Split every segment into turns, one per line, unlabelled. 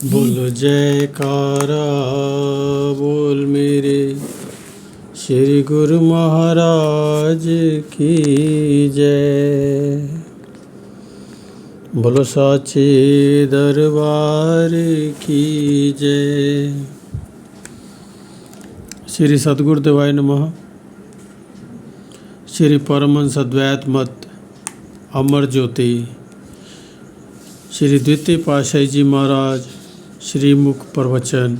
बोलो जयकारा बोल मेरे श्री गुरु महाराज की जय। बोलो साचे दरबार की जय। श्री सद्गुरुदेवाय नमः। श्री परमहंस अद्वैत मत अमर ज्योति श्री द्वितीय पातशाही जी महाराज श्रीमुख प्रवचन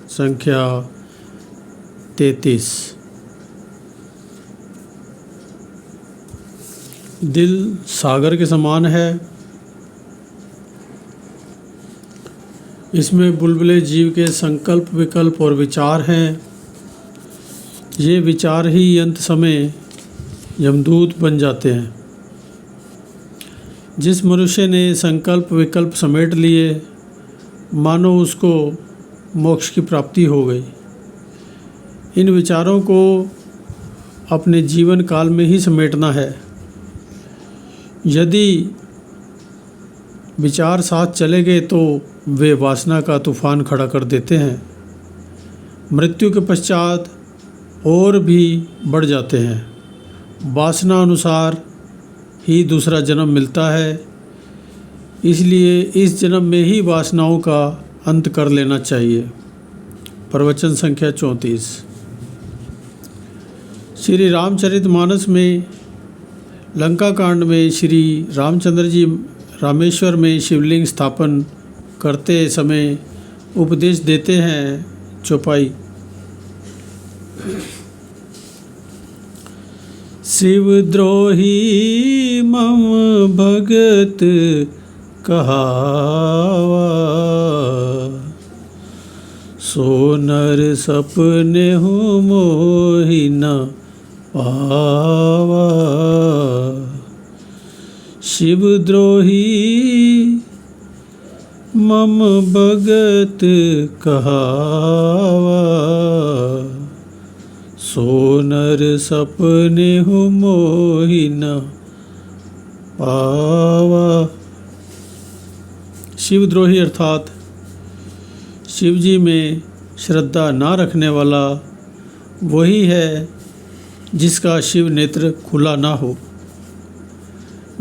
संख्या 33। दिल सागर के समान है, इसमें बुलबुले जीव के संकल्प विकल्प और विचार हैं। ये विचार ही अंत समय यमदूत बन जाते हैं। जिस मनुष्य ने संकल्प विकल्प समेट लिए, मानो उसको मोक्ष की प्राप्ति हो गई। इन विचारों को अपने जीवन काल में ही समेटना है। यदि विचार साथ चले गए तो वे वासना का तूफान खड़ा कर देते हैं। मृत्यु के पश्चात और भी बढ़ जाते हैं। वासना अनुसार ही दूसरा जन्म मिलता है, इसलिए इस जन्म में ही वासनाओं का अंत कर लेना चाहिए। प्रवचन संख्या 34। श्री रामचरितमानस में लंका कांड में श्री रामचंद्र जी रामेश्वर में शिवलिंग स्थापन करते समय उपदेश देते हैं। चौपाई। शिवद्रोही मम भगत कहावा, सो नर सपने हूँ मोहि न पावा। शिवद्रोही मम भगत कहावा, सो नर सपने हूँ मोहि न पावा। शिवद्रोही अर्थात शिव जी में श्रद्धा ना रखने वाला वही है जिसका शिव नेत्र खुला ना हो।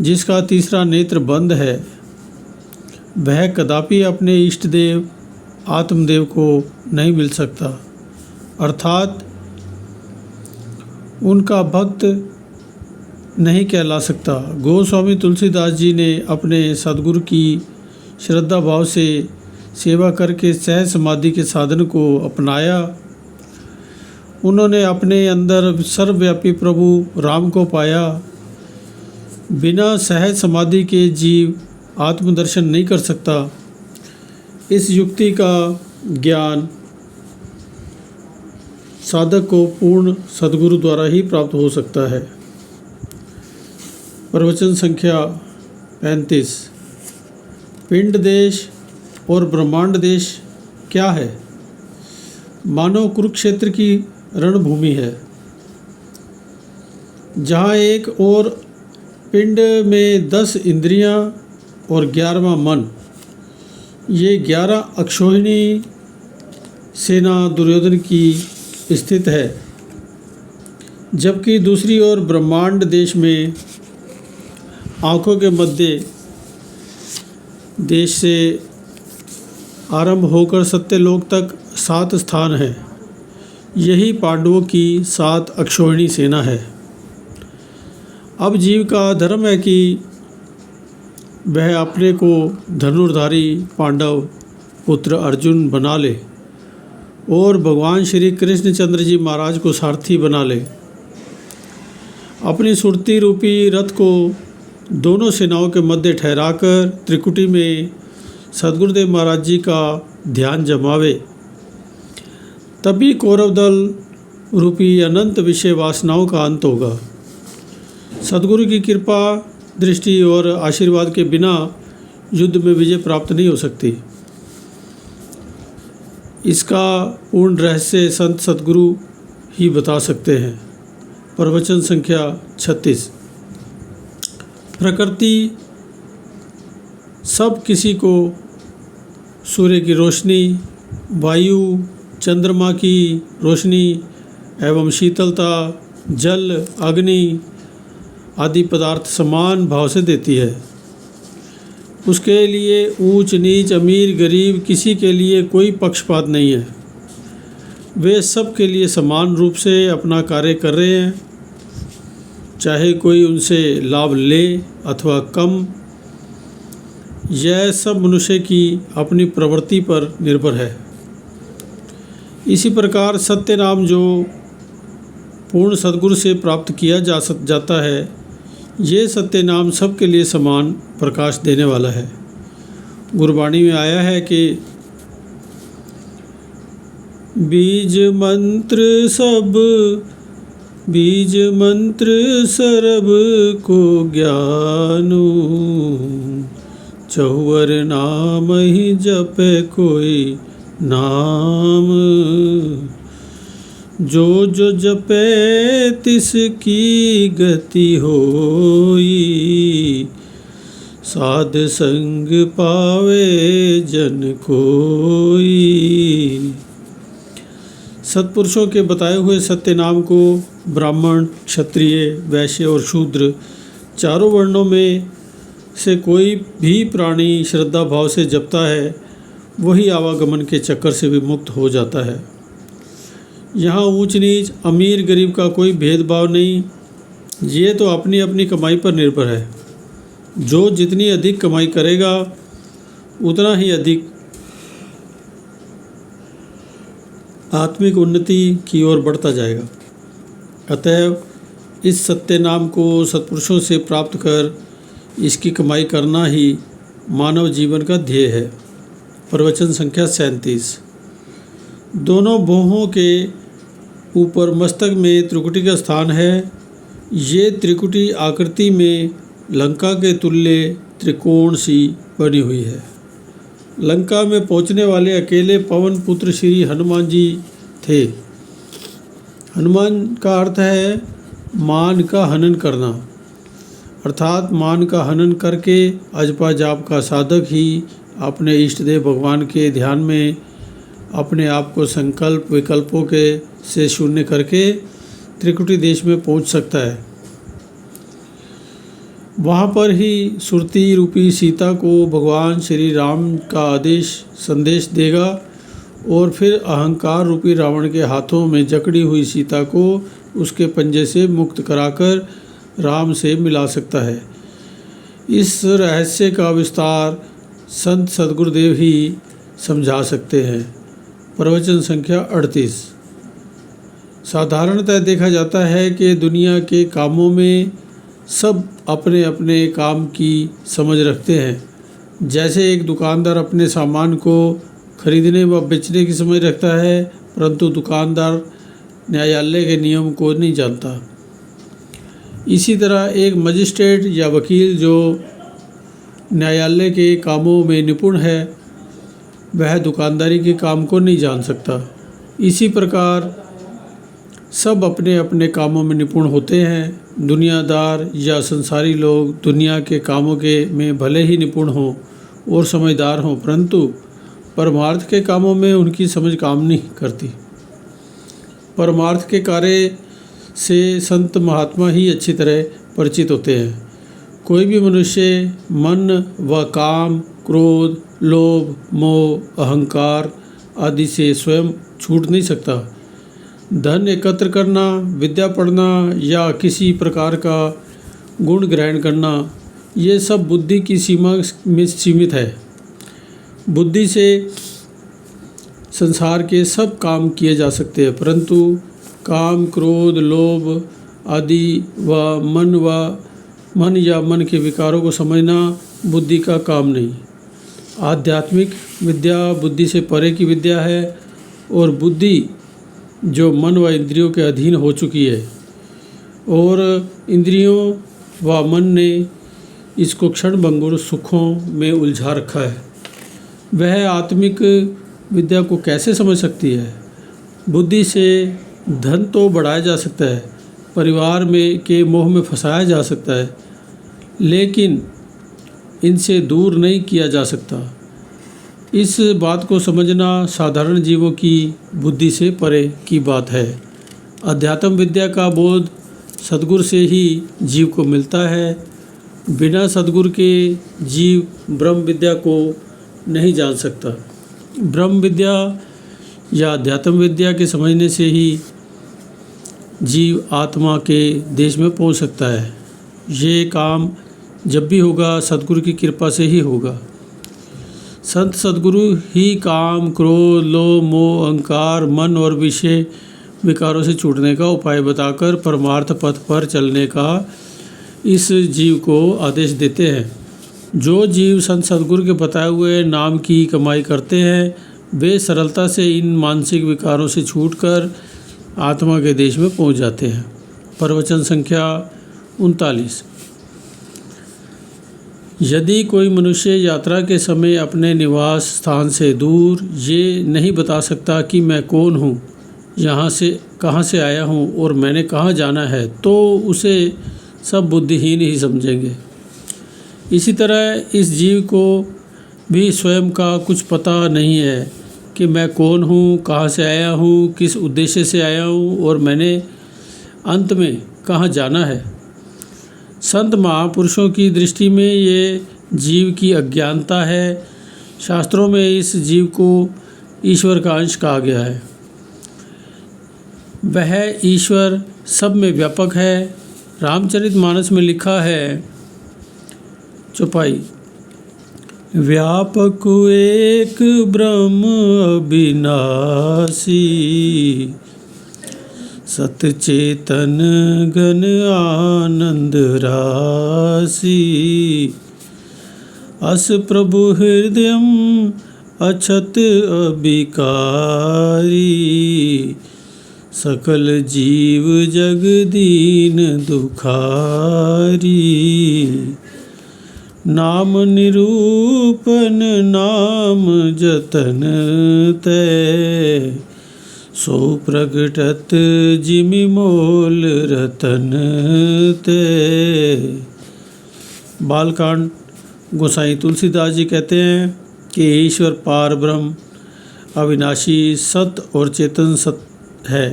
जिसका तीसरा नेत्र बंद है, वह कदापि अपने इष्ट देव आत्मदेव को नहीं मिल सकता, अर्थात उनका भक्त नहीं कहला सकता। गोस्वामी तुलसीदास जी ने अपने सद्गुरु की श्रद्धा भाव से सेवा करके सहज समाधि के साधन को अपनाया। उन्होंने अपने अंदर सर्वव्यापी प्रभु राम को पाया। बिना सहज समाधि के जीव आत्मदर्शन नहीं कर सकता। इस युक्ति का ज्ञान साधक को पूर्ण सद्गुरु द्वारा ही प्राप्त हो सकता है। प्रवचन संख्या 35। पिंड देश और ब्रह्मांड देश क्या है? मानव कुरुक्षेत्र की रणभूमि है, जहाँ एक और पिंड में 10 इंद्रियाँ और 11वां मन, ये 11 अक्षोहिणी सेना दुर्योधन की स्थित है। जबकि दूसरी ओर ब्रह्मांड देश में आँखों के मध्य देश से आरंभ होकर सत्यलोक तक 7 स्थान हैं। यही पांडवों की 7 अक्षोहिणी सेना है। अब जीव का धर्म है कि वह अपने को धनुर्धारी पांडव पुत्र अर्जुन बना ले और भगवान श्री कृष्णचंद्र जी महाराज को सारथी बना ले। अपनी सुरती रूपी रथ को दोनों सेनाओं के मध्य ठहराकर त्रिकुटी में सद्गुरुदेव महाराज जी का ध्यान जमावे। तभी कौरव दल रूपी अनंत विषय वासनाओं का अंत होगा। सद्गुरु की कृपा दृष्टि और आशीर्वाद के बिना युद्ध में विजय प्राप्त नहीं हो सकती। इसका पूर्ण रहस्य संत सद्गुरु ही बता सकते हैं। प्रवचन संख्या 36। प्रकृति सब किसी को सूर्य की रोशनी, वायु, चंद्रमा की रोशनी एवं शीतलता, जल, अग्नि आदि पदार्थ समान भाव से देती है। उसके लिए ऊंच नीच, अमीर गरीब किसी के लिए कोई पक्षपात नहीं है। वे सब के लिए समान रूप से अपना कार्य कर रहे हैं, चाहे कोई उनसे लाभ ले अथवा कम। यह सब मनुष्य की अपनी प्रवृत्ति पर निर्भर है। इसी प्रकार सत्य नाम जो पूर्ण सद्गुरु से प्राप्त किया जाता है, ये सत्य नाम सबके लिए समान प्रकाश देने वाला है। गुरबाणी में आया है कि बीज मंत्र सरब को ज्ञानु, चौवर नाम ही जपे कोई नाम, जो जो जपे तिसकी गति होई, साध संग पावे जन कोई। सत्पुरुषों के बताए हुए सत्य नाम को ब्राह्मण, क्षत्रिय, वैश्य और शूद्र चारों वर्णों में से कोई भी प्राणी श्रद्धा भाव से जपता है, वही आवागमन के चक्कर से भी मुक्त हो जाता है। यहाँ ऊंच नीच, अमीर गरीब का कोई भेदभाव नहीं। ये तो अपनी अपनी कमाई पर निर्भर है। जो जितनी अधिक कमाई करेगा उतना ही अधिक आत्मिक उन्नति की ओर बढ़ता जाएगा। अतएव इस सत्य नाम को सत्पुरुषों से प्राप्त कर इसकी कमाई करना ही मानव जीवन का ध्येय है। प्रवचन संख्या 37। दोनों भौहों के ऊपर मस्तक में त्रिकुटी का स्थान है। ये त्रिकुटी आकृति में लंका के तुल्य त्रिकोण सी बनी हुई है। लंका में पहुंचने वाले अकेले पवन पुत्र श्री हनुमान जी थे। हनुमान का अर्थ है मान का हनन करना, अर्थात मान का हनन करके अजपा जाप का साधक ही अपने इष्ट देव भगवान के ध्यान में अपने आप को संकल्प विकल्पों के से शून्य करके त्रिकुटी देश में पहुंच सकता है। वहाँ पर ही सुरती रूपी सीता को भगवान श्री राम का संदेश देगा और फिर अहंकार रूपी रावण के हाथों में जकड़ी हुई सीता को उसके पंजे से मुक्त कराकर राम से मिला सकता है। इस रहस्य का विस्तार संत सद्गुरुदेव ही समझा सकते हैं। प्रवचन संख्या 38। साधारणतः देखा जाता है कि दुनिया के कामों में सब अपने अपने काम की समझ रखते हैं। जैसे एक दुकानदार अपने सामान को खरीदने व बेचने की समझ रखता है, परंतु दुकानदार न्यायालय के नियम को नहीं जानता। इसी तरह एक मजिस्ट्रेट या वकील जो न्यायालय के कामों में निपुण है, वह दुकानदारी के काम को नहीं जान सकता। इसी प्रकार सब अपने अपने कामों में निपुण होते हैं। दुनियादार या संसारी लोग दुनिया के कामों के में भले ही निपुण हों और समझदार हों, परंतु परमार्थ के कामों में उनकी समझ काम नहीं करती। परमार्थ के कार्य से संत महात्मा ही अच्छी तरह परिचित होते हैं। कोई भी मनुष्य मन व काम, क्रोध, लोभ, मोह, अहंकार आदि से स्वयं छूट नहीं सकता। धन एकत्र करना, विद्या पढ़ना या किसी प्रकार का गुण ग्रहण करना, ये सब बुद्धि की सीमा में सीमित है। बुद्धि से संसार के सब काम किए जा सकते हैं, परंतु काम, क्रोध, लोभ आदि व मन या मन के विकारों को समझना बुद्धि का काम नहीं। आध्यात्मिक विद्या बुद्धि से परे की विद्या है और बुद्धि जो मन व इंद्रियों के अधीन हो चुकी है और इंद्रियों व मन ने इसको क्षणभंगुर सुखों में उलझा रखा है, वह आत्मिक विद्या को कैसे समझ सकती है। बुद्धि से धन तो बढ़ाया जा सकता है, परिवार में के मोह में फंसाया जा सकता है, लेकिन इनसे दूर नहीं किया जा सकता। इस बात को समझना साधारण जीवों की बुद्धि से परे की बात है। अध्यात्म विद्या का बोध सद्गुरु से ही जीव को मिलता है। बिना सद्गुरु के जीव ब्रह्म विद्या को नहीं जान सकता। ब्रह्म विद्या या अध्यात्म विद्या के समझने से ही जीव आत्मा के देश में पहुंच सकता है। ये काम जब भी होगा सद्गुरु की कृपा से ही होगा। संत सद्गुरु ही काम, क्रोध, लोभ, मोह, अहंकार, मन और विषय विकारों से छूटने का उपाय बताकर परमार्थ पथ पर चलने का इस जीव को आदेश देते हैं। जो जीव संत सद्गुरु के बताए हुए नाम की कमाई करते हैं वे सरलता से इन मानसिक विकारों से छूटकर आत्मा के देश में पहुंच जाते हैं। प्रवचन संख्या 39। यदि कोई मनुष्य यात्रा के समय अपने निवास स्थान से दूर ये नहीं बता सकता कि मैं कौन हूँ, यहाँ से कहाँ से आया हूँ और मैंने कहाँ जाना है, तो उसे सब बुद्धिहीन ही समझेंगे। इसी तरह इस जीव को भी स्वयं का कुछ पता नहीं है कि मैं कौन हूँ, कहाँ से आया हूँ, किस उद्देश्य से आया हूँ और मैंने अंत में कहाँ जाना है। संत महापुरुषों की दृष्टि में ये जीव की अज्ञानता है। शास्त्रों में इस जीव को ईश्वर का अंश कहा गया है। वह ईश्वर सब में व्यापक है। रामचरितमानस में लिखा है, चौपाई, व्यापक एक ब्रह्म अविनाशी, सतचेतन घन आनंद राशि, अस प्रभु हृदयम अछत अभिकारी, सकल जीव जग दीन दुखारी, नाम निरूपन नाम जतन तै, सो प्रगटत जिमि मोल रतन ते। बालकांड गोसाई तुलसीदास जी कहते हैं कि ईश्वर पार ब्रह्म अविनाशी सत और चेतन सत है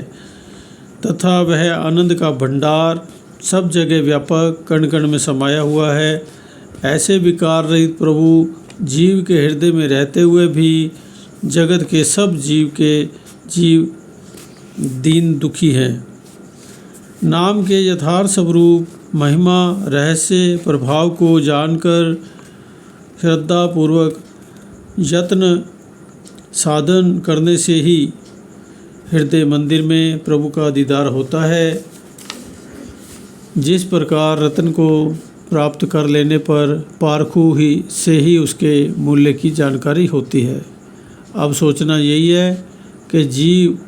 तथा वह आनंद का भंडार सब जगह व्यापक कण कण में समाया हुआ है। ऐसे विकार रहित प्रभु जीव के हृदय में रहते हुए भी जगत के सब जीव दीन दुखी हैं। नाम के यथार्थ स्वरूप महिमा रहस्य प्रभाव को जानकर श्रद्धा पूर्वक यत्न साधन करने से ही हृदय मंदिर में प्रभु का दीदार होता है। जिस प्रकार रत्न को प्राप्त कर लेने पर पारखू ही से ही उसके मूल्य की जानकारी होती है। अब सोचना यही है कि जीव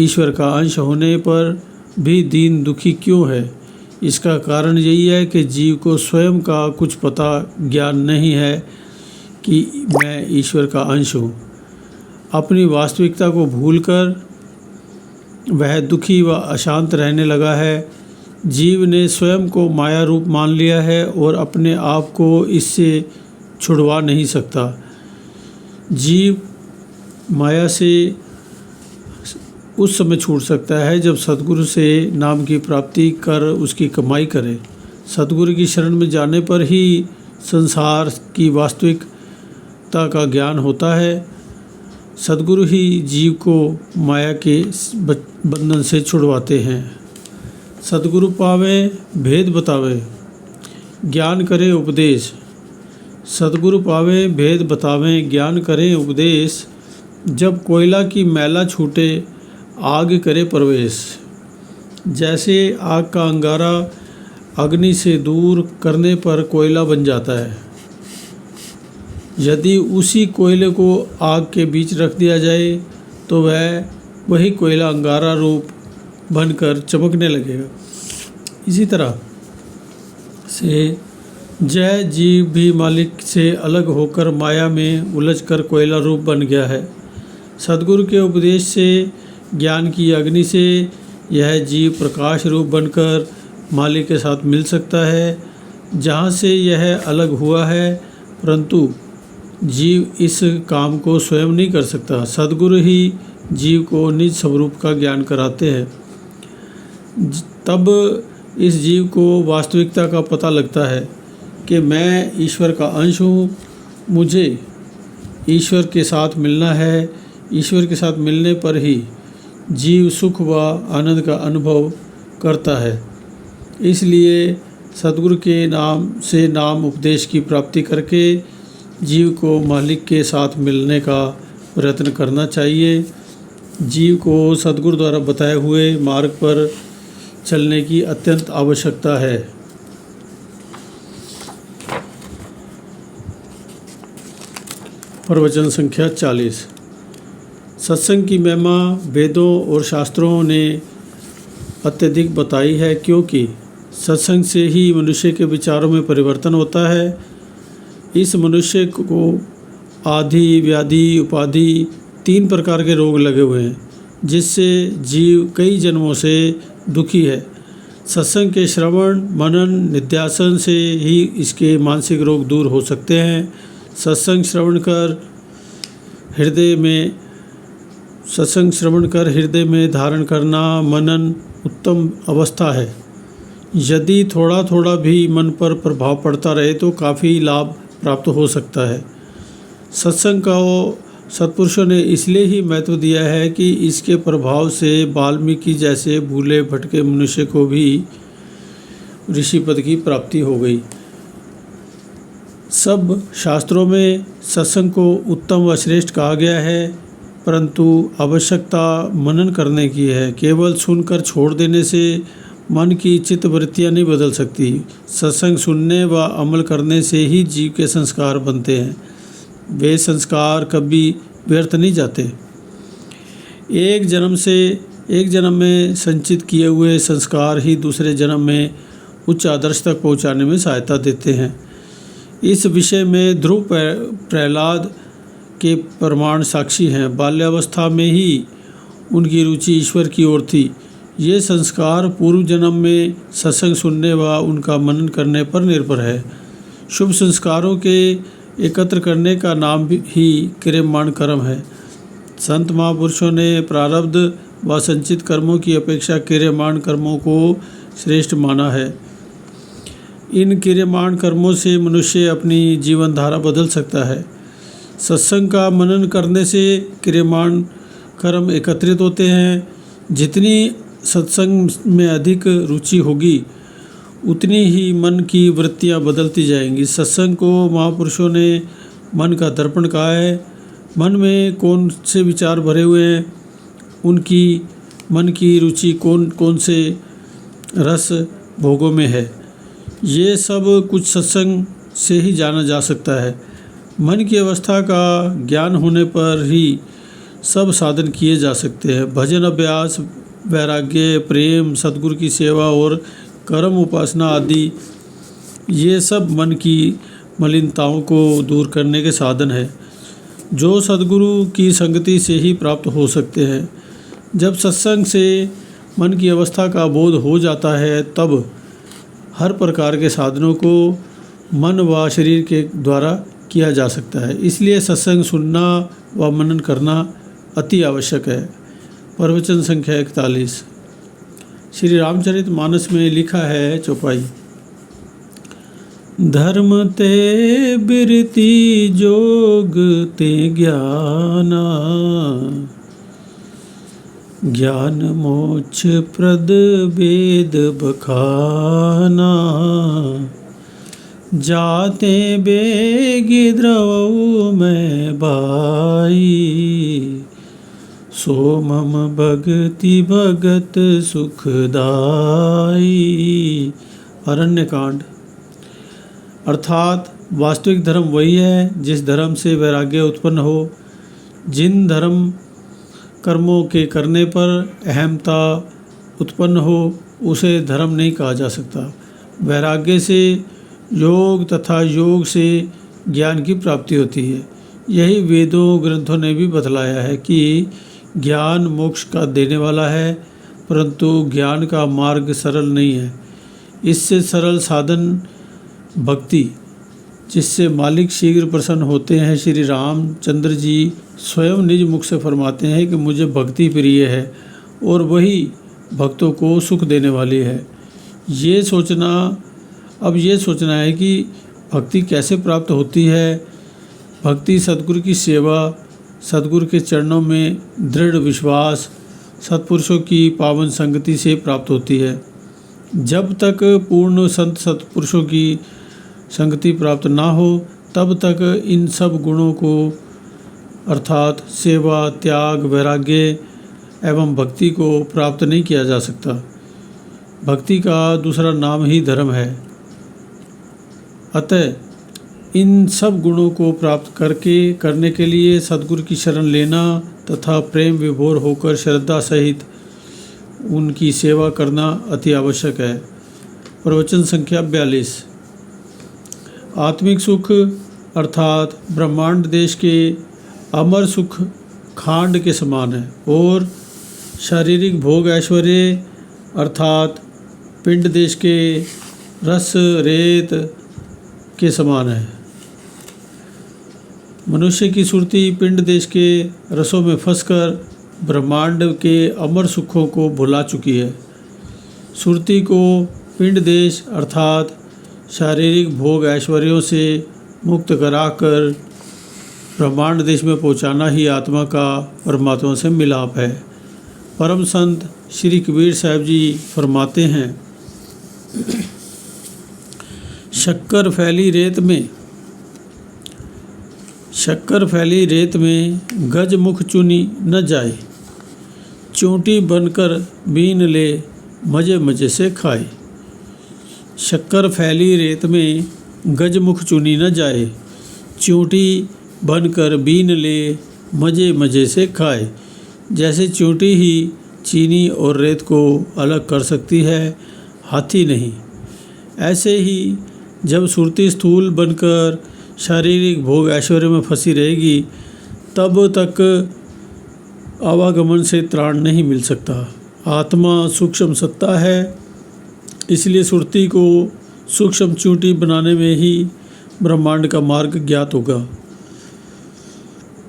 ईश्वर का अंश होने पर भी दीन दुखी क्यों है। इसका कारण यही है कि जीव को स्वयं का कुछ पता ज्ञान नहीं है कि मैं ईश्वर का अंश हूँ। अपनी वास्तविकता को भूलकर वह दुखी व अशांत रहने लगा है। जीव ने स्वयं को माया रूप मान लिया है और अपने आप को इससे छुड़वा नहीं सकता। जीव माया से उस समय छूट सकता है जब सद्गुरु से नाम की प्राप्ति कर उसकी कमाई करे। सद्गुरु की शरण में जाने पर ही संसार की वास्तविकता का ज्ञान होता है। सद्गुरु ही जीव को माया के बंधन से छुड़वाते हैं। सद्गुरु पावे भेद बतावे, ज्ञान करे उपदेश। सद्गुरु पावे भेद बतावे, ज्ञान करे उपदेश। जब कोयला की मैला छूटे आग करे प्रवेश। जैसे आग का अंगारा अग्नि से दूर करने पर कोयला बन जाता है, यदि उसी कोयले को आग के बीच रख दिया जाए तो वही कोयला अंगारा रूप बनकर चमकने लगेगा। इसी तरह से जय जीव भी मालिक से अलग होकर माया में उलझकर कोयला रूप बन गया है। सद्गुरु के उपदेश से ज्ञान की अग्नि से यह जीव प्रकाश रूप बनकर मालिक के साथ मिल सकता है। जहाँ से यह अलग हुआ है, परंतु जीव इस काम को स्वयं नहीं कर सकता। सद्गुरु ही जीव को निज स्वरूप का ज्ञान कराते हैं। तब इस जीव को वास्तविकता का पता लगता है कि मैं ईश्वर का अंश हूँ, मुझे ईश्वर के साथ मिलना है। ईश्वर के साथ मिलने पर ही जीव सुख व आनंद का अनुभव करता है। इसलिए सद्गुरु के नाम से नाम उपदेश की प्राप्ति करके जीव को मालिक के साथ मिलने का प्रयत्न करना चाहिए। जीव को सद्गुरु द्वारा बताए हुए मार्ग पर चलने की अत्यंत आवश्यकता है। प्रवचन संख्या 40। सत्संग की महिमा वेदों और शास्त्रों ने अत्यधिक बताई है, क्योंकि सत्संग से ही मनुष्य के विचारों में परिवर्तन होता है। इस मनुष्य को आदि, व्याधि, उपाधि 3 प्रकार के रोग लगे हुए हैं, जिससे जीव कई जन्मों से दुखी है। सत्संग के श्रवण, मनन, निध्यासन से ही इसके मानसिक रोग दूर हो सकते हैं। सत्संग श्रवण कर हृदय में धारण करना मनन उत्तम अवस्था है। यदि थोड़ा थोड़ा भी मन पर प्रभाव पड़ता रहे तो काफ़ी लाभ प्राप्त हो सकता है। सत्संग का सत्पुरुषों ने इसलिए ही महत्व दिया है कि इसके प्रभाव से वाल्मीकि जैसे भूले भटके मनुष्य को भी ऋषि पद की प्राप्ति हो गई। सब शास्त्रों में सत्संग को उत्तम व श्रेष्ठ कहा गया है, परंतु आवश्यकता मनन करने की है। केवल सुनकर छोड़ देने से मन की चित्तवृत्तियाँ नहीं बदल सकती। सत्संग सुनने व अमल करने से ही जीव के संस्कार बनते हैं। वे संस्कार कभी व्यर्थ नहीं जाते। एक जन्म में संचित किए हुए संस्कार ही दूसरे जन्म में उच्च आदर्श तक पहुँचाने में सहायता देते हैं। इस विषय में ध्रुव प्रहलाद के प्रमाण साक्षी हैं। बाल्यावस्था में ही उनकी रुचि ईश्वर की ओर थी। ये संस्कार पूर्व जन्म में सत्संग सुनने व उनका मनन करने पर निर्भर है। शुभ संस्कारों के एकत्र करने का नाम ही क्रियमाण कर्म है। संत महापुरुषों ने प्रारब्ध व संचित कर्मों की अपेक्षा क्रियमाण कर्मों को श्रेष्ठ माना है। इन क्रियमाण कर्मों से मनुष्य अपनी जीवन धारा बदल सकता है। सत्संग का मनन करने से क्रियमाण कर्म एकत्रित होते हैं। जितनी सत्संग में अधिक रुचि होगी उतनी ही मन की वृत्तियाँ बदलती जाएंगी। सत्संग को महापुरुषों ने मन का दर्पण कहा है। मन में कौन से विचार भरे हुए हैं, उनकी मन की रुचि कौन से रस भोगों में है, ये सब कुछ सत्संग से ही जाना जा सकता है। मन की अवस्था का ज्ञान होने पर ही सब साधन किए जा सकते हैं। भजन, अभ्यास, वैराग्य, प्रेम, सद्गुरु की सेवा और कर्म उपासना आदि ये सब मन की मलिनताओं को दूर करने के साधन है, जो सद्गुरु की संगति से ही प्राप्त हो सकते हैं। जब सत्संग से मन की अवस्था का बोध हो जाता है तब हर प्रकार के साधनों को मन व शरीर के द्वारा किया जा सकता है। इसलिए सत्संग सुनना व मनन करना अति आवश्यक है। प्रवचन संख्या 41। श्री रामचरितमानस में लिखा है चौपाई। धर्म ते बिरती जोग ते ज्ञाना, ज्ञान मोक्ष प्रद वेद बखाना, जाते बेगी द्रवौ में बाई, सो मम भगति भगत सुखदाई। अरण्यकांड। अर्थात वास्तविक धर्म वही है जिस धर्म से वैराग्य उत्पन्न हो। जिन धर्म कर्मों के करने पर अहमता उत्पन्न हो उसे धर्म नहीं कहा जा सकता। वैराग्य से योग तथा योग से ज्ञान की प्राप्ति होती है। यही वेदों ग्रंथों ने भी बतलाया है कि ज्ञान मोक्ष का देने वाला है, परंतु ज्ञान का मार्ग सरल नहीं है। इससे सरल साधन भक्ति जिससे मालिक शीघ्र प्रसन्न होते हैं। श्री रामचंद्र जी स्वयं निज मुख से फरमाते हैं कि मुझे भक्ति प्रिय है और वही भक्तों को सुख देने वाली है। ये सोचना है कि भक्ति कैसे प्राप्त होती है। भक्ति सद्गुरु की सेवा, सद्गुरु के चरणों में दृढ़ विश्वास, सत्पुरुषों की पावन संगति से प्राप्त होती है। जब तक पूर्ण संत सत्पुरुषों की संगति प्राप्त ना हो तब तक इन सब गुणों को अर्थात सेवा, त्याग, वैराग्य एवं भक्ति को प्राप्त नहीं किया जा सकता। भक्ति का दूसरा नाम ही धर्म है। अतः इन सब गुणों को प्राप्त करने के लिए सद्गुरु की शरण लेना तथा प्रेम विभोर होकर श्रद्धा सहित उनकी सेवा करना अति आवश्यक है। प्रवचन संख्या 42। आत्मिक सुख अर्थात ब्रह्मांड देश के अमर सुख खांड के समान है और शारीरिक भोग ऐश्वर्य अर्थात पिंड देश के रस रेत के समान है। मनुष्य की सुरती पिंड देश के रसों में फंसकर ब्रह्मांड के अमर सुखों को भुला चुकी है। सुरती को पिंड देश अर्थात शारीरिक भोग ऐश्वर्यों से मुक्त कराकर ब्रह्मांड देश में पहुंचाना ही आत्मा का परमात्मा से मिलाप है। परम संत श्री कबीर साहब जी फरमाते हैं, शक्कर फैली रेत में गज मुख चुनी न जाए, चोंटी बनकर बीन ले मजे मजे से खाए। शक्कर फैली रेत में गज मुख चुनी न जाए, चोंटी बनकर बीन ले मजे मजे से खाए। जैसे चोंटी ही चीनी और रेत को अलग कर सकती है, हाथी नहीं। ऐसे ही जब सुरती स्थूल बनकर शारीरिक भोग ऐश्वर्य में फंसी रहेगी तब तक आवागमन से त्राण नहीं मिल सकता। आत्मा सूक्ष्म सत्ता है, इसलिए सुरती को सूक्ष्म चूंटी बनाने में ही ब्रह्मांड का मार्ग ज्ञात होगा।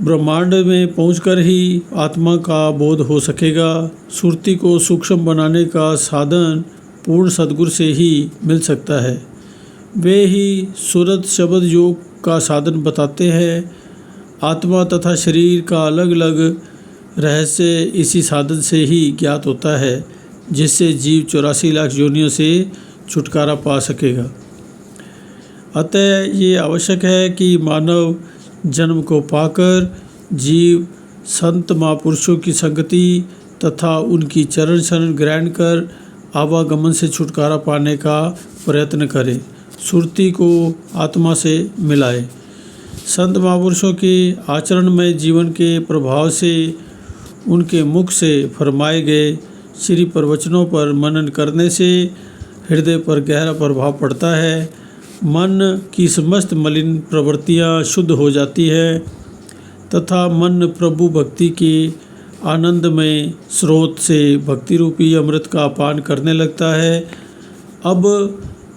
ब्रह्मांड में पहुंचकर ही आत्मा का बोध हो सकेगा। सुरती को सूक्ष्म बनाने का साधन पूर्ण सद्गुरु से ही मिल सकता है। वे ही सुरत शब्द योग का साधन बताते हैं। आत्मा तथा शरीर का अलग अलग रहस्य इसी साधन से ही ज्ञात होता है, जिससे जीव 84 लाख योनियों से छुटकारा पा सकेगा। अतः ये आवश्यक है कि मानव जन्म को पाकर जीव संत महापुरुषों की संगति तथा उनकी चरण शरण ग्रहण कर आवागमन से छुटकारा पाने का प्रयत्न करे, सुरती को आत्मा से मिलाए। संत महापुरुषों के आचरण में जीवन के प्रभाव से उनके मुख से फरमाए गए श्री प्रवचनों पर मनन करने से हृदय पर गहरा प्रभाव पड़ता है। मन की समस्त मलिन प्रवृत्तियाँ शुद्ध हो जाती है तथा मन प्रभु भक्ति के आनंदमय स्रोत से भक्ति रूपी अमृत का पान करने लगता है। अब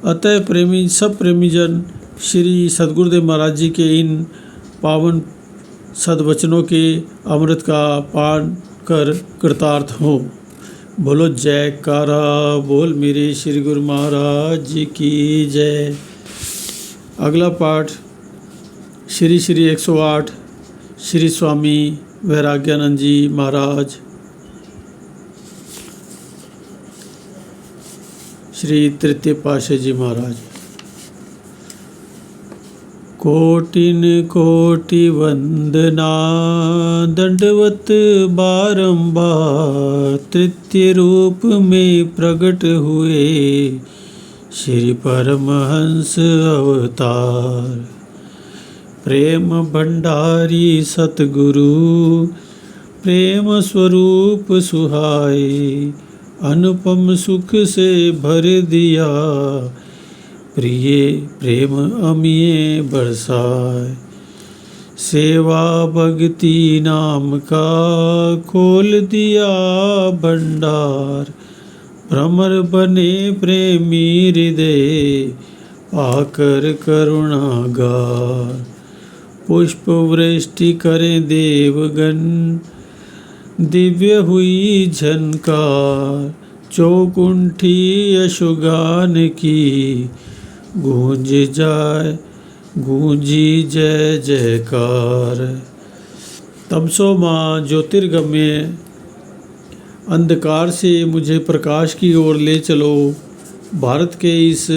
अतः सब प्रेमी जन श्री सद्गुरुदेव महाराज जी के इन पावन सद्वचनों के अमृत का पान कर कृतार्थ हो। बोलो जयकारा बोल मेरे श्री गुरु महाराज जी की जय। अगला पाठ श्री 108 श्री स्वामी वैराग्यानंद जी महाराज, श्री तृतीय पातशाही जी महाराज। कोटिन कोटि वंदना दंडवत बारंबार, तृतीय रूप में प्रकट हुए श्री परमहंस अवतार। प्रेम भंडारी सतगुरु प्रेम स्वरूप सुहाए, अनुपम सुख से भर दिया प्रिय प्रेम अमिये बरसाए। सेवा भक्ति नाम का खोल दिया भंडार, भ्रमर बने प्रेमी हृदय पाकर करुणागार। पुष्प वृष्टि करें देवगण, दिव्य हुई झनकार। चौकुंठी यशोगान की, गूंजी जय जयकार। तमसो माँ ज्योतिर्गम्य, अंधकार से मुझे प्रकाश की ओर ले चलो। भारत के इस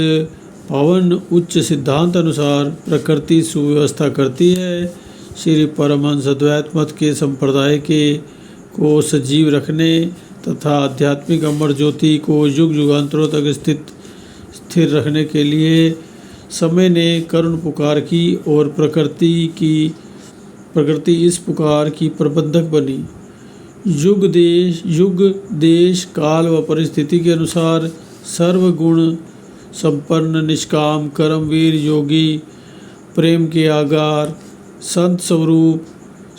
पावन उच्च सिद्धांत अनुसार प्रकृति सुव्यवस्था करती है। श्री परमहंस अद्वैत मत के संप्रदाय को सजीव रखने तथा आध्यात्मिक अमर ज्योति को युग युगांतरों तक स्थिर रखने के लिए समय ने करुण पुकार की और प्रकृति इस पुकार की प्रबंधक बनी। युग देश काल व परिस्थिति के अनुसार सर्वगुण संपन्न निष्काम कर्मवीर योगी प्रेम के आगार संत स्वरूप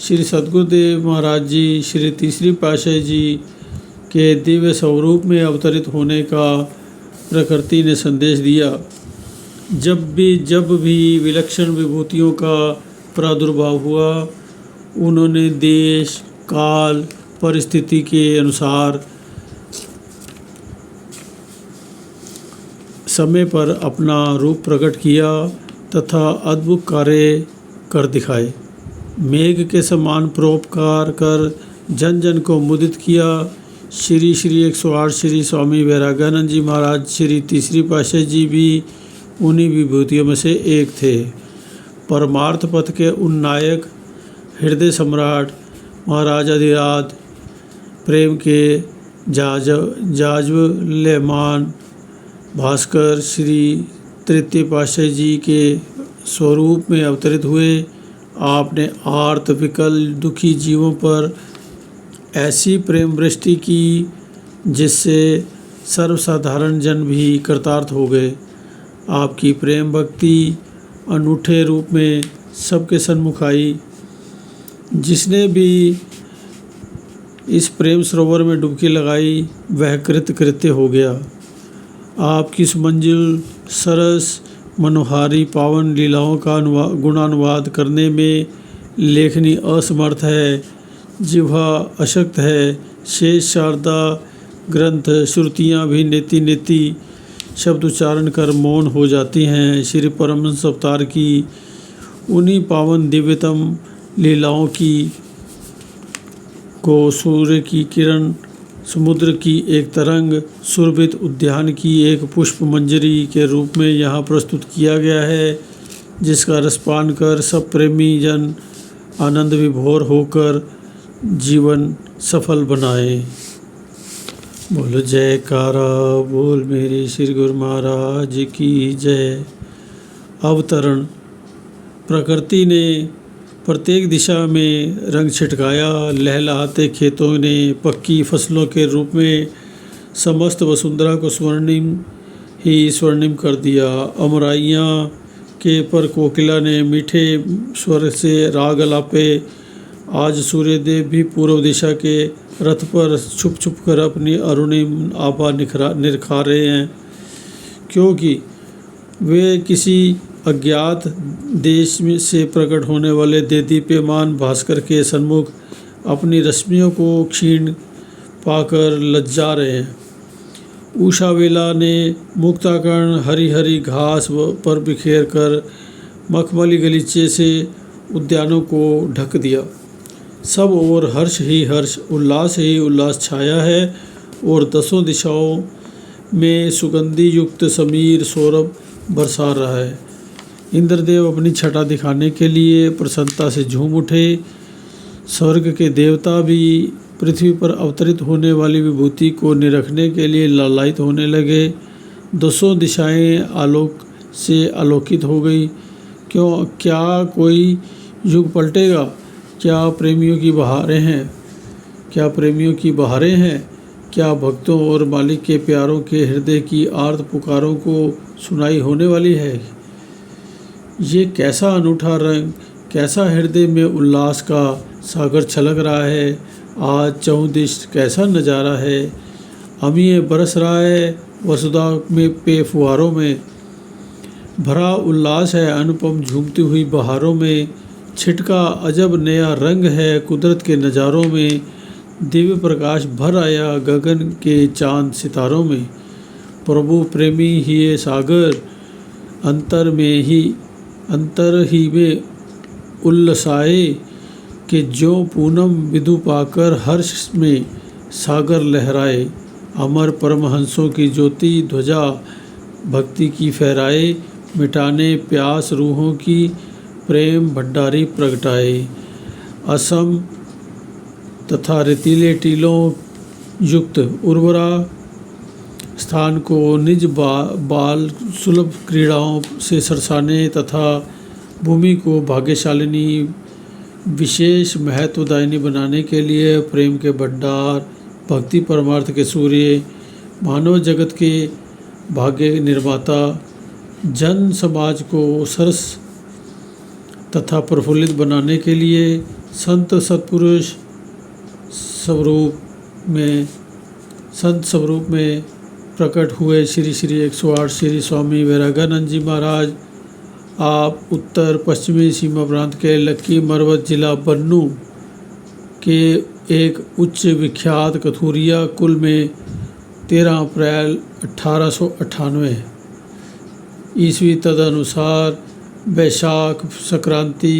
श्री सद्गुरुदेव महाराज जी श्री तीसरी पातशाही जी के दिव्य स्वरूप में अवतरित होने का प्रकृति ने संदेश दिया। जब भी विलक्षण विभूतियों का प्रादुर्भाव हुआ, उन्होंने देश काल परिस्थिति के अनुसार समय पर अपना रूप प्रकट किया तथा अद्भुत कार्य कर दिखाए। मेघ के समान परोपकार कर जन जन को मुदित किया। श्री 108 श्री स्वामी वैराग्यानंद जी महाराज श्री तीसरी पातशाही जी भी उन्हीं विभूतियों में से एक थे। परमार्थ पथ के उन नायक हृदय सम्राट महाराज अधिराज प्रेम के जाज्वल्यमान भास्कर श्री तृतीय पातशाही जी के स्वरूप में अवतरित हुए। आपने आर्त विकल दुखी जीवों पर ऐसी प्रेम वृष्टि की जिससे सर्वसाधारण जन भी कृतार्थ हो गए। आपकी प्रेम भक्ति अनूठे रूप में सबके सन्मुख आई। जिसने भी इस प्रेम सरोवर में डुबकी लगाई वह कृत्य हो गया। आपकी सुमंजिल सरस मनोहारी पावन लीलाओं का गुणानुवाद करने में लेखनी असमर्थ है, जिह्वा अशक्त है। शेष शारदा ग्रंथ श्रुतियाँ भी नेति शब्द उच्चारण कर मौन हो जाती हैं। श्री परमहंस अवतार की उन्हीं पावन दिव्यतम लीलाओं को सूर्य की किरण, समुद्र की एक तरंग, सुरभित उद्यान की एक पुष्प मंजरी के रूप में यहाँ प्रस्तुत किया गया है, जिसका रसपान कर सब प्रेमी जन आनंद विभोर होकर जीवन सफल बनाए। बोल जयकारा बोल मेरे श्री गुरु महाराज की जय। अवतरण। प्रकृति ने प्रत्येक दिशा में रंग छिटकाया। लहलहाते खेतों ने पक्की फसलों के रूप में समस्त वसुंधरा को स्वर्णिम कर दिया। अमराइयाँ के पर कोकिला ने मीठे स्वर से राग अलापे। आज सूर्यदेव भी पूर्व दिशा के रथ पर छुप कर अपनी अरुणिम आभा निरखा रहे हैं, क्योंकि वे किसी अज्ञात देश में से प्रकट होने वाले देदीप्यमान भास्कर के सन्मुख अपनी रश्मियों को क्षीण पाकर लज्जा रहे हैं। उषा वेला ने मुक्ताकर्ण हरी हरी घास पर बिखेर कर मखमली गलीचे से उद्यानों को ढक दिया। सब ओर हर्ष ही हर्ष, उल्लास ही उल्लास छाया है और दसों दिशाओं में सुगंधि युक्त समीर सौरभ बरसा रहा है। इंद्रदेव अपनी छटा दिखाने के लिए प्रसन्नता से झूम उठे। स्वर्ग के देवता भी पृथ्वी पर अवतरित होने वाली विभूति को निरखने के लिए लालायित होने लगे। दसों दिशाएं आलोक से आलोकित हो गई। क्या कोई युग पलटेगा? क्या प्रेमियों की बहारें हैं? क्या भक्तों और मालिक के प्यारों के हृदय की आर्त पुकारों को सुनाई होने वाली है? ये कैसा अनूठा रंग, कैसा हृदय में उल्लास का सागर छलक रहा है। आज चहुदिश कैसा नज़ारा है। अमीय बरस रहा है वसुधा में पे फुहारों में। भरा उल्लास है अनुपम झूमती हुई बहारों में, छिटका अजब नया रंग है कुदरत के नज़ारों में, दिव्य प्रकाश भर आया गगन के चांद सितारों में। प्रभु प्रेमी ही ये सागर अंतर ही में उल्लसाए, कि जो पूनम विधु पाकर हर्ष में सागर लहराए। अमर परमहंसों की ज्योति ध्वजा भक्ति की फहराए, मिटाने प्यास रूहों की प्रेम भंडारी प्रगटाए। असम तथा रेतीले टीलों युक्त उर्वरा स्थान को निज बाल सुलभ क्रीड़ाओं से सरसाने तथा भूमि को भाग्यशालिनी विशेष महत्वदायिनी बनाने के लिए प्रेम के भंडार, भक्ति परमार्थ के सूर्य, मानव जगत के भाग्य निर्माता, जन समाज को सरस तथा प्रफुल्लित बनाने के लिए संत स्वरूप में प्रकट हुए श्री श्री 108 श्री स्वामी वैरागानंद जी महाराज। आप उत्तर पश्चिमी सीमा प्रांत के लक्की मरवत जिला बन्नू के एक उच्च विख्यात कथूरिया कुल में 13 अप्रैल 1898 ईस्वी तदनुसार वैशाख संक्रांति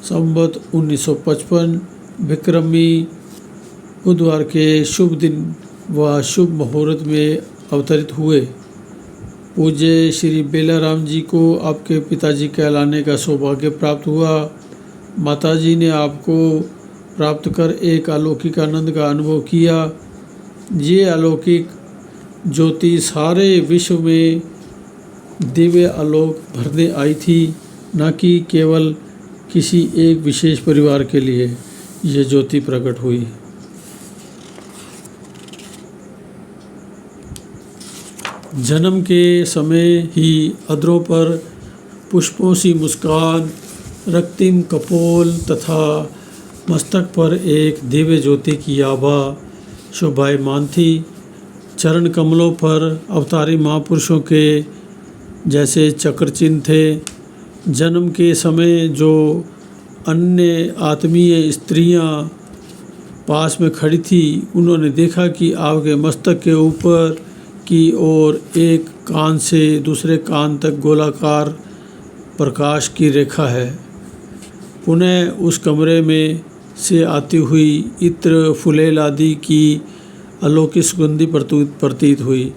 संवत 1955 विक्रमी बुधवार के शुभ दिन व शुभ मुहूर्त में अवतरित हुए। पूज्य श्री बेलाराम जी को आपके पिताजी कहलाने का सौभाग्य प्राप्त हुआ। माताजी ने आपको प्राप्त कर एक अलौकिक आनंद का अनुभव किया। ये अलौकिक ज्योति सारे विश्व में दिव्य आलोक भरने आई थी, न कि केवल किसी एक विशेष परिवार के लिए ये ज्योति प्रकट हुई। जन्म के समय ही अधरों पर पुष्पों सी मुस्कान, रक्तिम कपोल तथा मस्तक पर एक दिव्य ज्योति की आभा शोभायमान थी। चरण कमलों पर अवतारी महापुरुषों के जैसे चक्र चिन्ह थे। जन्म के समय जो अन्य आत्मीय स्त्रियां पास में खड़ी थी, उन्होंने देखा कि आपके मस्तक के ऊपर की ओर एक कान से दूसरे कान तक गोलाकार प्रकाश की रेखा है। पुनः उस कमरे में से आती हुई इत्र फुलेल आदि की अलौकिक सुगंधी प्रतीत हुई।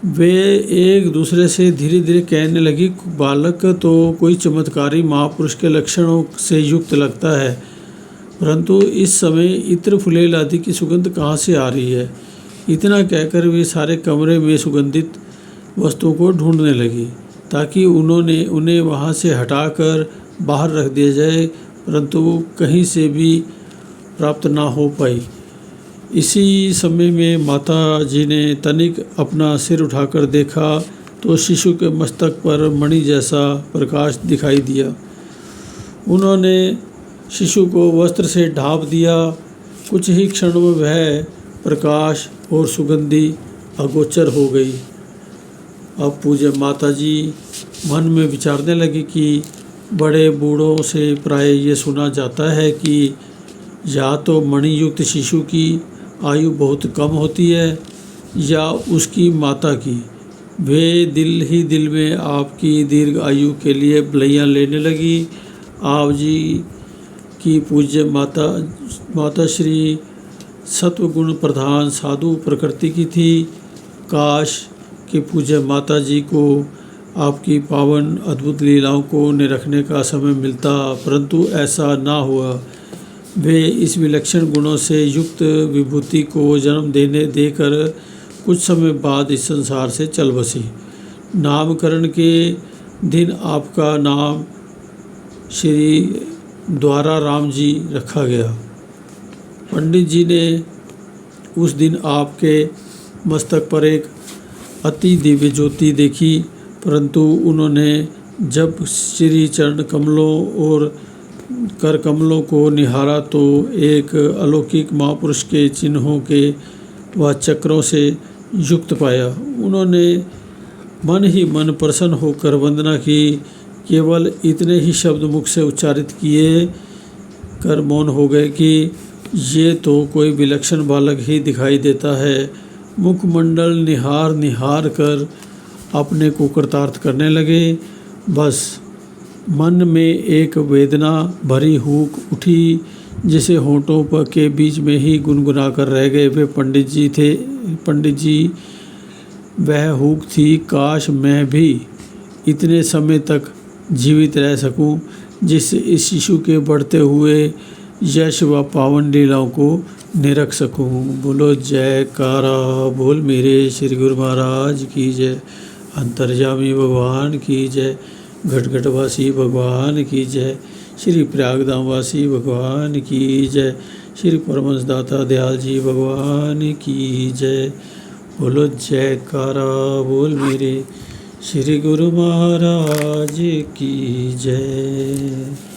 वे एक दूसरे से धीरे धीरे कहने लगी, बालक तो कोई चमत्कारी महापुरुष के लक्षणों से युक्त लगता है, परंतु इस समय इत्र फुलेल आदि की सुगंध कहाँ से आ रही है। इतना कहकर वे सारे कमरे में सुगंधित वस्तुओं को ढूंढने लगी, ताकि उन्हें वहाँ से हटाकर बाहर रख दिया जाए, परंतु वो कहीं से भी प्राप्त ना हो पाई। इसी समय में माता जी ने तनिक अपना सिर उठाकर देखा तो शिशु के मस्तक पर मणि जैसा प्रकाश दिखाई दिया। उन्होंने शिशु को वस्त्र से ढाँप दिया। कुछ ही क्षण में वह प्रकाश और सुगंधी अगोचर हो गई। अब पूज्य माता जी मन में विचारने लगी कि बड़े बूढ़ों से प्राय ये सुना जाता है कि या तो मणियुक्त शिशु की आयु बहुत कम होती है या उसकी माता की। वे दिल ही दिल में आपकी दीर्घ आयु के लिए बलैयाँ लेने लगी। आप जी की पूज्य माता श्री सत्वगुण प्रधान साधु प्रकृति की थी। काश कि पूज्य माता जी को आपकी पावन अद्भुत लीलाओं को निरखने का समय मिलता, परंतु ऐसा ना हुआ। वे इस विलक्षण गुणों से युक्त विभूति को जन्म देकर कुछ समय बाद इस संसार से चल बसी। नामकरण के दिन आपका नाम श्री द्वारा राम जी रखा गया। पंडित जी ने उस दिन आपके मस्तक पर एक अति दिव्य ज्योति देखी, परंतु उन्होंने जब श्री चरण कमलों और कर कमलों को निहारा तो एक अलौकिक महापुरुष के चिन्हों के व चक्रों से युक्त पाया। उन्होंने मन ही मन प्रसन्न होकर वंदना की। केवल इतने ही शब्द मुख से उच्चारित किए कर मौन हो गए कि ये तो कोई विलक्षण बालक ही दिखाई देता है। मुखमंडल निहार निहार कर अपने को कृतार्थ करने लगे। बस मन में एक वेदना भरी हूक उठी, जिसे होंठों पर के बीच में ही गुनगुना कर रह गए। वे पंडित जी थे। पंडित जी, वह हूक थी, काश मैं भी इतने समय तक जीवित रह सकूं, जिससे इस शिशु के बढ़ते हुए यश व पावन लीलाओं को निरख सकूं। बोलो जयकारा बोल मेरे श्री गुरु महाराज की जय। अंतर्यामी भगवान की जय। घटघटवासी भगवान की जय। श्री प्रयागधामवासी भगवान की जय। श्री परमहंस दाता दयाल जी भगवान की जय। बोलो जयकारा बोल मेरे श्री गुरु महाराज की जय।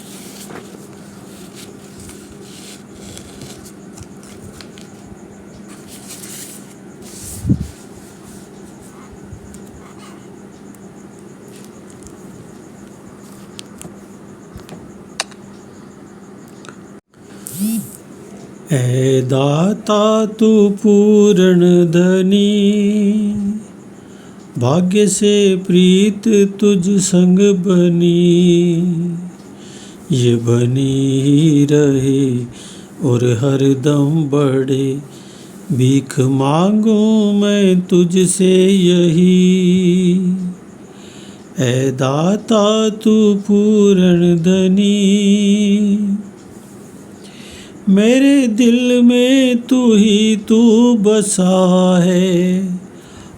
ऐ दाता तू पूर्ण धनी, भाग्य से प्रीत तुझ संग बनी। ये बनी रहे और हरदम बढ़े, भीख मांगू मैं तुझसे यही। ऐ दाता तू पूर्ण धनी, मेरे दिल में तू ही तू बसा है।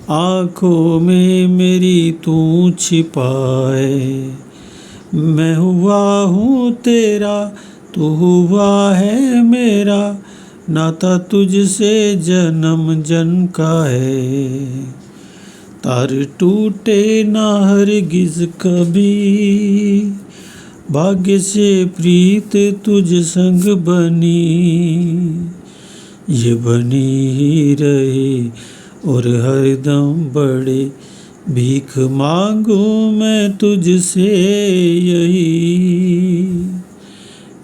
आँखों में मेरी तू छिपा है। मैं हुआ हूँ तेरा, तू हुआ है मेरा, नाता तुझसे जन्म जन्म का है। तार टूटे ना हरगिज़ कभी, भाग्य से प्रीत तुझ संग बनी। ये बनी ही रहे और हरदम बढ़े, भीख मांगू मैं तुझसे यही।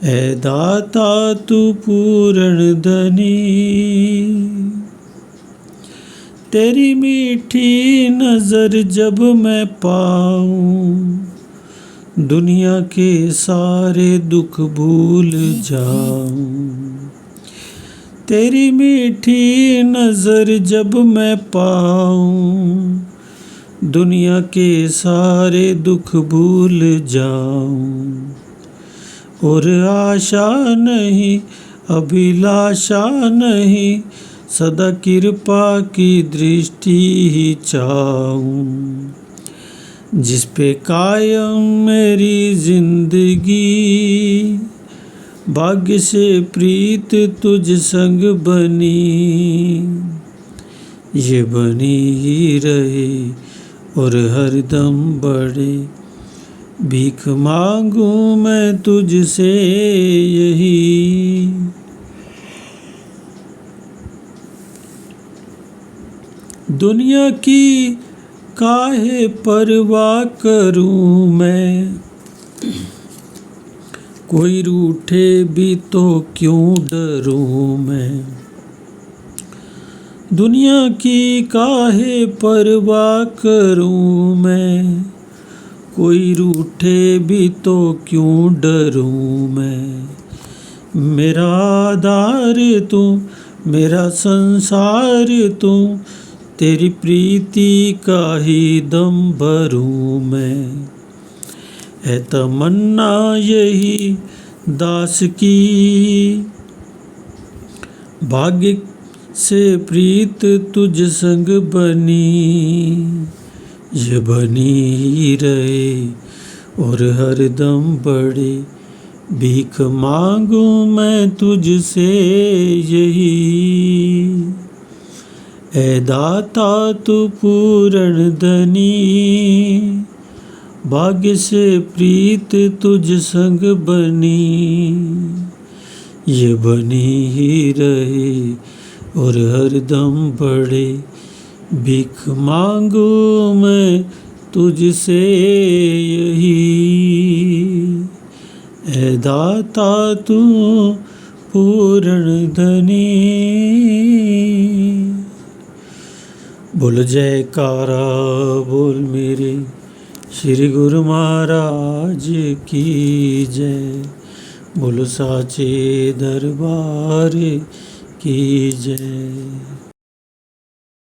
ऐ दाता तू पूर्ण धनी, तेरी मीठी नज़र जब मैं पाऊं, दुनिया के सारे दुख भूल जाऊं। तेरी मीठी नज़र जब मैं पाऊं, दुनिया के सारे दुख भूल जाऊं। और आशा नहीं अभिलाषा नहीं, सदा कृपा की दृष्टि ही चाहूं। जिस पे कायम मेरी जिंदगी, भाग्य से प्रीत तुझ संग बनी। ये बनी ही रहे और हरदम बढ़े, भीख मांगू मैं तुझसे यही। दुनिया की काहे परवाह करूं मैं, कोई रूठे भी तो क्यों डरूं मैं। दुनिया की काहे परवाह करूं मैं, कोई रूठे भी तो क्यों डरूं मैं। मेरा आधार तू, मेरा संसार तू, तेरी प्रीति का ही दम भरूं मैं। है तमन्ना यही दास की, भाग्य से प्रीत तुझ संग बनी। ये बनी ही रहे और हरदम बढ़े, भीख मांगू मैं तुझसे यही। ऐ दाता तू पूर्ण धनी, भाग्य से प्रीत तुझ संग बनी। ये बनी ही रहे और हरदम बढ़े, भीख मांगू मैं तुझसे यही, ऐ दाता तू पूर्ण धनी। बोल जयकारा बोल मेरे श्री गुरु महाराज की जय, बोल साचे दरबार की जय।